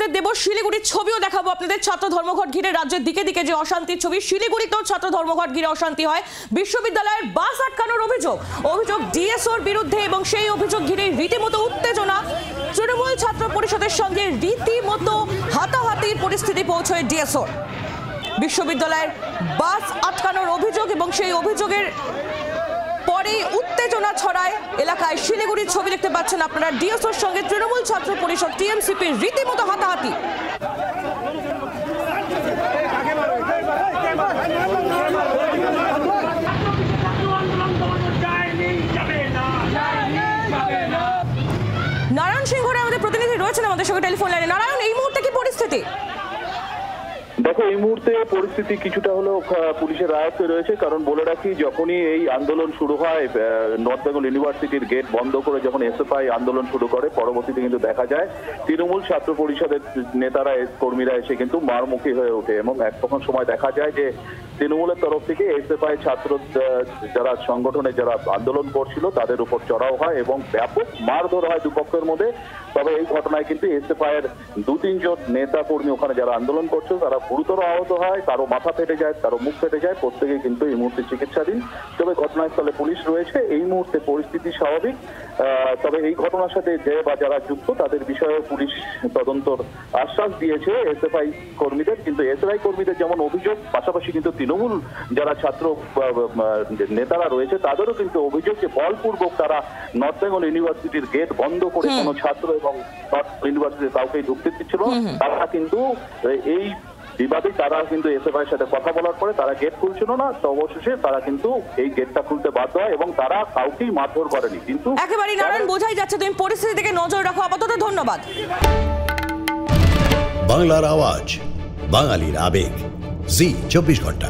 আপনাদের দেব শিলিগুড়ির ছবিও দেখাবো আপনাদের। ছাত্র ধর্মঘট ঘিরে রাজ্যের দিকে দিকে যে অশান্তির ছবি, শিলিগুড়িতেও ছাত্র ধর্মঘট ঘিরে অশান্তি হয়। বিশ্ববিদ্যালয়ের বাস আটকানোর অভিযোগ ডিএসওর বিরুদ্ধে, এবং সেই অভিযোগ ঘিরে রীতিমতো উত্তেজনা। তৃণমূল ছাত্র পরিষদের সঙ্গে রীতিমতো হাতাহাতির পরিস্থিতি পৌঁছয় ডিএসওর। বিশ্ববিদ্যালয়ের বাস আটকানোর অভিযোগ এবং সেই অভিযোগের পরে উত্তেজনা ছড়ায় এলাকায়। শিলিগুড়ির ছবি দেখতে পাচ্ছেন আপনারা। ডিএসওর সঙ্গে তৃণমূল ছাত্র পরিষদ টিএমসিপির রীতিমতো হাতাহাতি। নারায়ণ সিংহ রায় আমাদের প্রতিনিধি রয়েছেন আমাদের সঙ্গে টেলিফোন লাইনে। নারায়ণ, এই মুহূর্তে কি পরিস্থিতি? দেখো, এই মুহূর্তে পরিস্থিতি কিছুটা হলেও পুলিশের আয়ত্তে রয়েছে। কারণ বলে রাখি, যখনই এই আন্দোলন শুরু হয়, নর্থ বেঙ্গল ইউনিভার্সিটির গেট বন্ধ করে যখন এসএফআই আন্দোলন শুরু করে, পরবর্তীতে কিন্তু দেখা যায় তৃণমূল ছাত্র পরিষদের নেতারা কর্মীরা এসে কিন্তু মারমুখী হয়ে ওঠে। এবং এক তখন সময় দেখা যায় যে তৃণমূলের তরফ থেকে এসএফআই ছাত্র যারা সংগঠনে যারা আন্দোলন করছিল তাদের উপর চড়াও হয় এবং ব্যাপক মারধর হয় দুপক্ষের মধ্যে। তবে এই ঘটনায় কিন্তু এসএফআই এর 2-3 জন নেতা কর্মী ওখানে যারা আন্দোলন করছিল তারা গুরুতর আহত হয়। কারো মাথা ফেটে যায়, কারো মুখ ফেটে যায়, প্রত্যেকেই কিন্তু এই মুহূর্তে চিকিৎসাধীন। তবে ঘটনাস্থলে পুলিশ রয়েছে। এই মুহূর্তে পরিস্থিতি স্বাভাবিক। তবে এই ঘটনার সাথে যে বা যারা যুক্ত তাদের বিষয়ে পুলিশ তদন্তর আশ্বাস দিয়েছে এসএফআই কর্মীদের। কিন্তু এসএফআই কর্মীদের যেমন অভিযোগ, পাশাপাশি কিন্তু তৃণমূল যারা ছাত্র নেতারা রয়েছে তাদেরও কিন্তু অভিযোগ যে বলপূর্বক তারা নর্থ বেঙ্গল ইউনিভার্সিটির গেট বন্ধ করে কোনো ছাত্র এবং নর্থ ইউনিভার্সিটির কাউকে ঢুকতে দিচ্ছিল। তারা কিন্তু এই বিবাদে তারা কিন্তু এসএফআই এর সাথে কথা বলার পরে তারা গেট খুলছিল না। তো অবশেষে তারা কিন্তু এই গেটটা খুলতে বাধ্য হয় এবং তারা কাউকেই মারধর করেনি। কিন্তু একেবারেই নারায়ণ, বোঝাই যাচ্ছে তুমি পরিস্থিতির দিকে নজর রাখো। আপাতত ধন্যবাদ। বাংলার আওয়াজ, বাঙালির আবেগ, জি 24 ঘন্টা।